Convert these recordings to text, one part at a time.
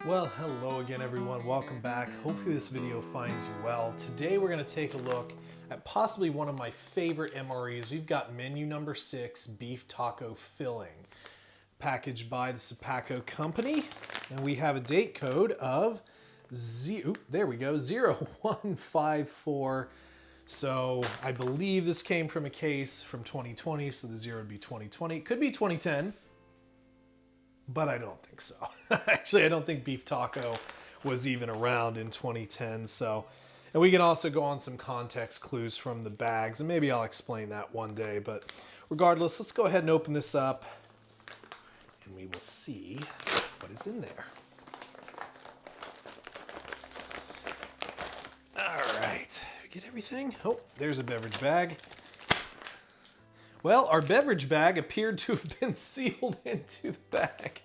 Well, hello again everyone, welcome back. Hopefully this video finds you well. Today we're going to take a look at possibly one of my favorite MREs. We've got menu number 6, beef taco filling, packaged by the Sapaco company. And we have a date code of, there we go, 0154. So I believe this came from a case from 2020, so the 0 would be 2020. It could be 2010. But I don't think so. Actually, I don't think beef taco was even around in 2010. So, and we can also go on some context clues from the bags, and maybe I'll explain that one day. But regardless, let's go ahead and open this up, and we will see what is in there. All right, we get everything. Oh, there's a beverage bag. Well, our beverage bag appeared to have been sealed into the bag.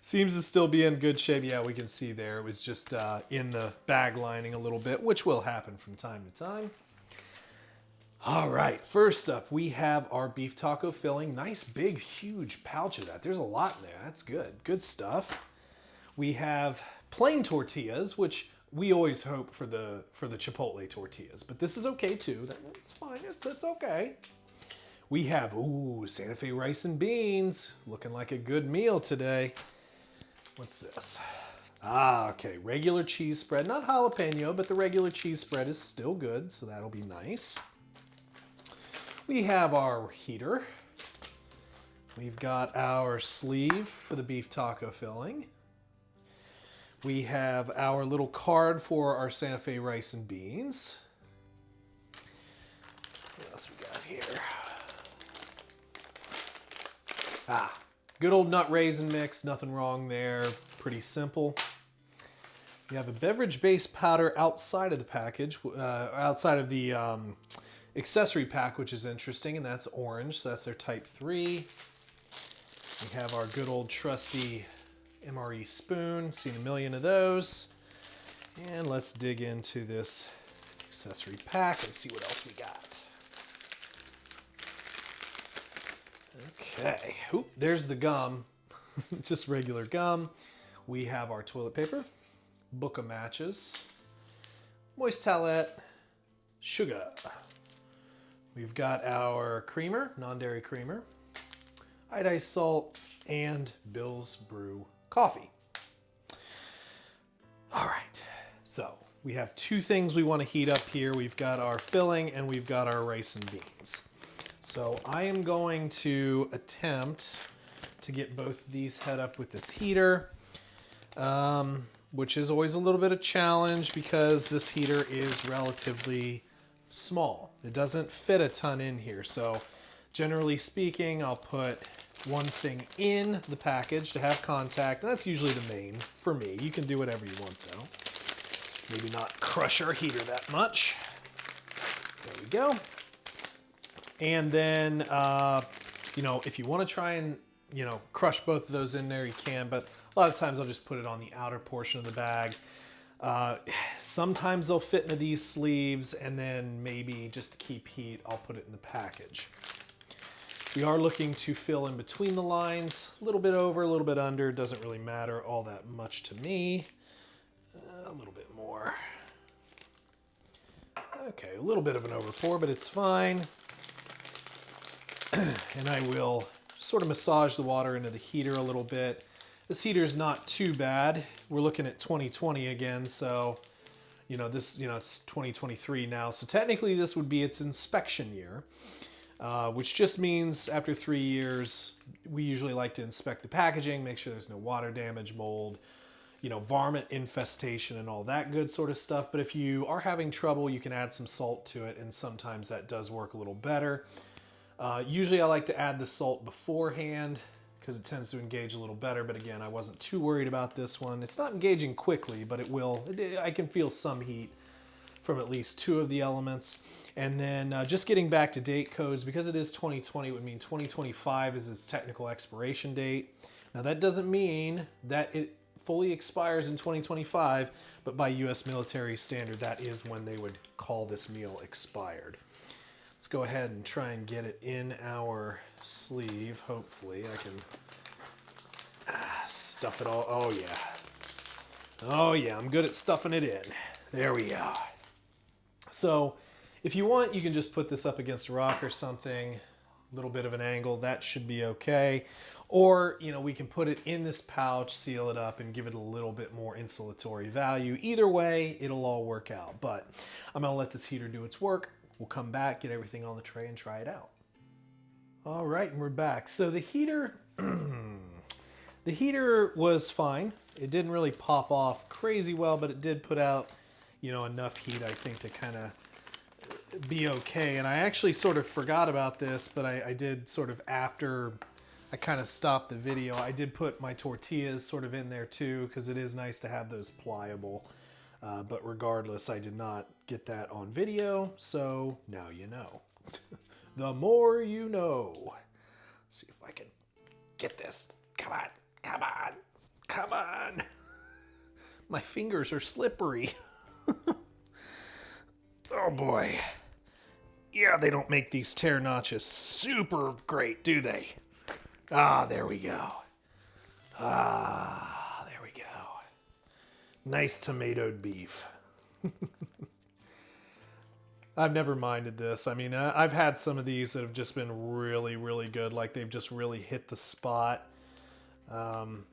Seems to still be in good shape. Yeah, we can see there. It was just in the bag lining a little bit, which will happen from time to time. All right, first up, we have our beef taco filling. Nice, big, huge pouch of that. There's a lot in there. That's good. Good stuff. We have plain tortillas, which we always hope for the Chipotle tortillas, but this is okay too. That's fine. It's okay. We have, Santa Fe rice and beans. Looking like a good meal today. What's this? Okay, regular cheese spread. Not jalapeno, but the regular cheese spread is still good, so that'll be nice. We have our heater. We've got our sleeve for the beef taco filling. We have our little card for our Santa Fe rice and beans. What else we got here? Good old nut raisin mix, nothing wrong there, pretty simple. We have a beverage base powder outside of the package, outside of the accessory pack, which is interesting, and that's orange, so that's their type 3. We have our good old trusty MRE spoon, seen a million of those. And let's dig into this accessory pack and see what else we got. Okay, there's the gum, just regular gum. We have our toilet paper, book of matches, moist towelette, sugar. We've got our creamer, non-dairy creamer, iodized salt, and Bill's Brew coffee. All right, so we have two things we want to heat up here. We've got our filling and we've got our rice and beans. So I am going to attempt to get both of these head up with this heater, which is always a little bit of a challenge because this heater is relatively small. It doesn't fit a ton in here. So generally speaking, I'll put one thing in the package to have contact. And that's usually the main for me. You can do whatever you want though. Maybe not crush our heater that much. There we go. And then, if you want to try and, crush both of those in there, you can. But a lot of times I'll just put it on the outer portion of the bag. Sometimes they'll fit into these sleeves, and then maybe just to keep heat, I'll put it in the package. We are looking to fill in between the lines, a little bit over, a little bit under. Doesn't really matter all that much to me. A little bit more. Okay, a little bit of an overpour, but it's fine. And I will sort of massage the water into the heater a little bit. This heater is not too bad. We're looking at 2020 again, so it's 2023 now. So technically this would be its inspection year, which just means after 3 years, we usually like to inspect the packaging, make sure there's no water damage, mold, varmint infestation and all that good sort of stuff. But if you are having trouble, you can add some salt to it, and sometimes that does work a little better. Usually I like to add the salt beforehand because it tends to engage a little better. But again, I wasn't too worried about this one. It's not engaging quickly, but it will. I can feel some heat from at least two of the elements. And then just getting back to date codes, because it is 2020, it would mean 2025 is its technical expiration date. Now that doesn't mean that it fully expires in 2025, but by US military standard, that is when they would call this meal expired. Let's go ahead and try and get it in our sleeve. Hopefully I can Stuff it all. Oh, yeah. Oh, yeah. I'm good at stuffing it in. There we go. So if you want, you can just put this up against a rock or something. A little bit of an angle. That should be okay. Or, you know, we can put it in this pouch, seal it up, and give it a little bit more insulatory value. Either way, it'll all work out. But I'm going to let this heater do its work. We'll come back, get everything on the tray, and try it out. All right, and we're back. So the heater, the heater was fine. It didn't really pop off crazy well, but it did put out, you know, enough heat, I think, to kind of be okay. And I actually sort of forgot about this, but I did sort of after I kind of stopped the video, I did put my tortillas sort of in there too, because it is nice to have those pliable. But regardless, I did not get that on video, so now you know. The more you know. Let's see if I can get this. Come on, come on, come on. My fingers are slippery. Oh boy. Yeah, they don't make these tear notches super great, do they? Ah, there we go. Ah, there we go. Nice tomatoed beef. I've never minded this. I mean, I've had some of these that have just been really, really good. Like they've just really hit the spot. And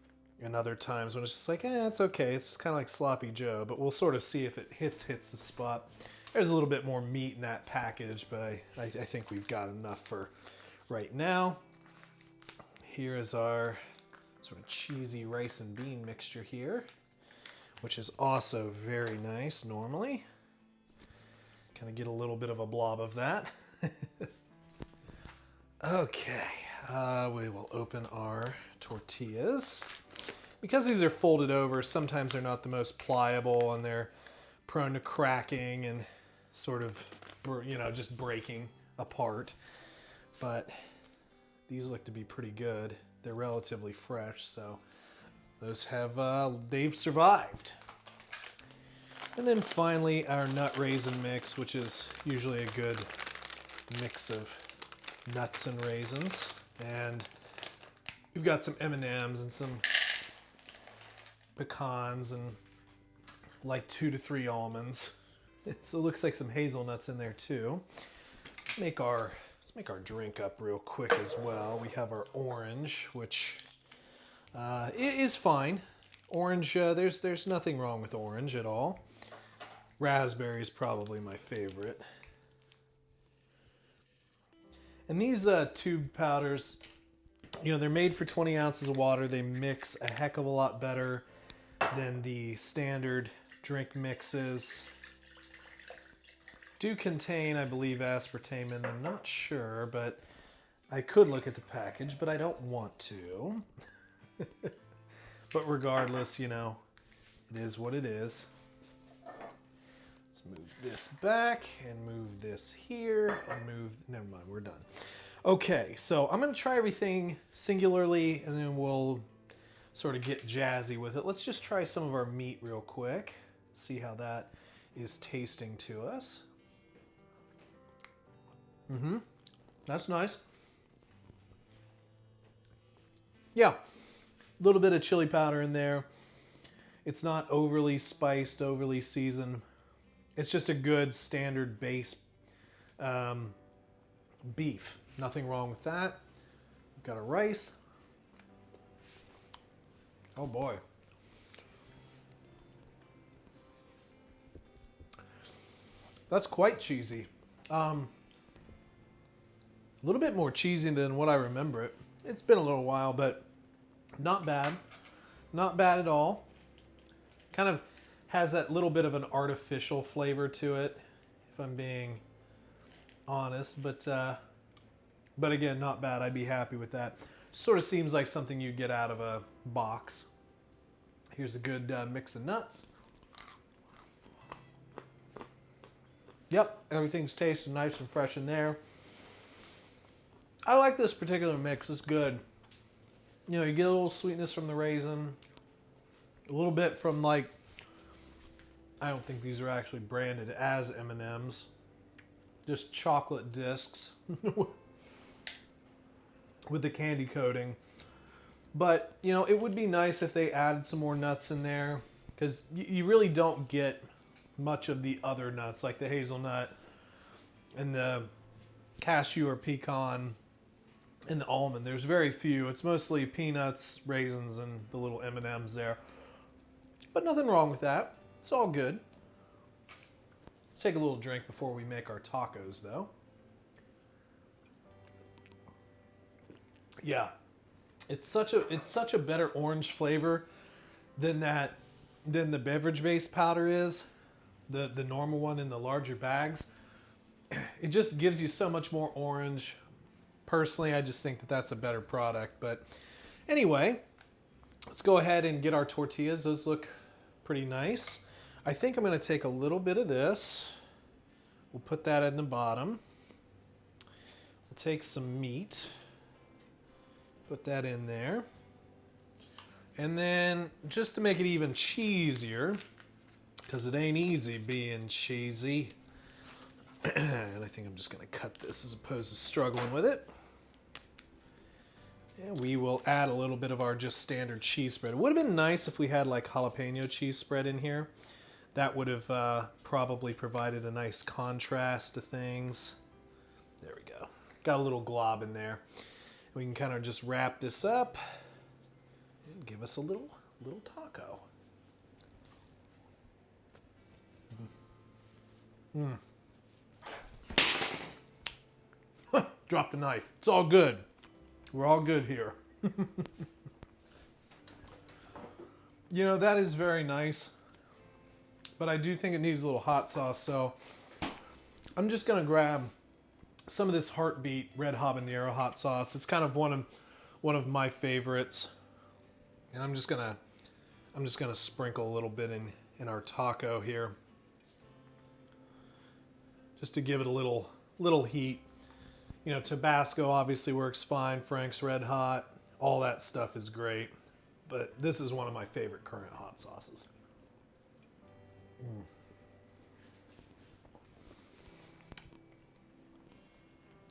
other times when it's just like, it's okay. It's just kind of like Sloppy Joe. But we'll sort of see if it hits the spot. There's a little bit more meat in that package, but I think we've got enough for right now. Here is our sort of cheesy rice and bean mixture here, which is also very nice normally. Kind of get a little bit of a blob of that. Okay, we will open our tortillas. Because these are folded over, sometimes they're not the most pliable and they're prone to cracking and sort of, you know, just breaking apart. But these look to be pretty good. They're relatively fresh, so those have, they've survived. And then finally our nut raisin mix, which is usually a good mix of nuts and raisins. And we've got some M&Ms and some pecans and like 2 to 3 almonds. It looks like some hazelnuts in there too. Let's make our drink up real quick as well. We have our orange, which is fine. Orange, there's nothing wrong with orange at all. Raspberry is probably my favorite. And these tube powders, you know, they're made for 20 ounces of water. They mix a heck of a lot better than the standard drink mixes. Do contain, I believe, aspartame in them. Not sure, but I could look at the package, but I don't want to. But regardless, you know, it is what it is. Let's move this back and move this here and move, never mind, we're done. Okay, so I'm gonna try everything singularly and then we'll sort of get jazzy with it. Let's just try some of our meat real quick. See how that is tasting to us. That's nice. Yeah, a little bit of chili powder in there. It's not overly spiced, overly seasoned. It's just a good standard base beef. Nothing wrong with that. We've got our rice. Oh boy. That's quite cheesy. A little bit more cheesy than what I remember it. It's been a little while, but not bad. Not bad at all. Kind of has that little bit of an artificial flavor to it, if I'm being honest. But again, not bad. I'd be happy with that. Sort of seems like something you get out of a box. Here's a good mix of nuts. Yep, everything's tasting nice and fresh in there. I like this particular mix. It's good. You know, you get a little sweetness from the raisin. A little bit from, like, I don't think these are actually branded as M&Ms. Just chocolate discs with the candy coating. But, you know, it would be nice if they added some more nuts in there, because you really don't get much of the other nuts, like the hazelnut and the cashew or pecan and the almond. There's very few. It's mostly peanuts, raisins, and the little M&Ms there. But nothing wrong with that. It's all good. Let's take a little drink before we make our tacos, though. Yeah, it's such a better orange flavor than the beverage-based powder is, the normal one in the larger bags. It just gives you so much more orange. Personally, I just think that that's a better product. But anyway, let's go ahead and get our tortillas. Those look pretty nice. I think I'm going to take a little bit of this. We'll put that in the bottom. We'll take some meat. Put that in there. And then, just to make it even cheesier, because it ain't easy being cheesy, and I think I'm just going to cut this as opposed to struggling with it. And we will add a little bit of our just standard cheese spread. It would have been nice if we had like jalapeno cheese spread in here. That would have probably provided a nice contrast to things. There we go. Got a little glob in there. We can kind of just wrap this up and give us a little taco. Dropped a knife. It's all good. We're all good here. You know, that is very nice, but I do think it needs a little hot sauce, so I'm just gonna grab some of this Heartbeat red habanero hot sauce. It's kind of one of my favorites, and I'm just gonna sprinkle a little bit in our taco here, just to give it a little heat. You know, Tabasco obviously works fine. Frank's Red Hot, all that stuff is great, but this is one of my favorite current hot sauces.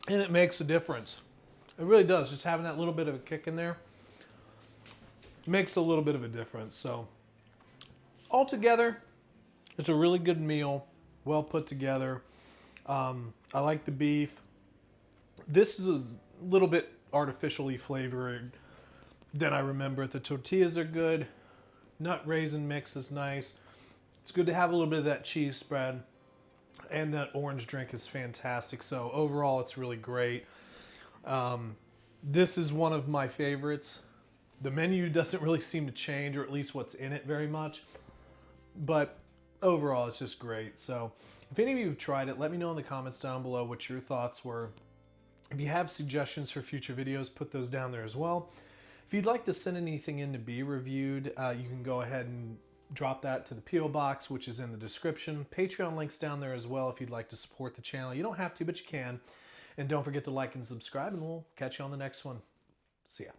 And it makes a difference. It really does. Just having that little bit of a kick in there makes a little bit of a difference. So altogether, it's a really good meal, well put together. I like the beef. This is a little bit artificially flavored than I remember. The tortillas are good. Nut raisin mix is nice. It's good to have a little bit of that cheese spread. And that orange drink is fantastic. So overall, it's really great. This is one of my favorites. The menu doesn't really seem to change, or at least what's in it, very much. But overall, it's just great. So if any of you have tried it, let me know in the comments down below what your thoughts were. If you have suggestions for future videos, put those down there as well. If you'd like to send anything in to be reviewed, you can go ahead and drop that to the P.O. Box, which is in the description. Patreon links down there as well if you'd like to support the channel. You don't have to, but you can. And don't forget to like and subscribe, and we'll catch you on the next one. See ya.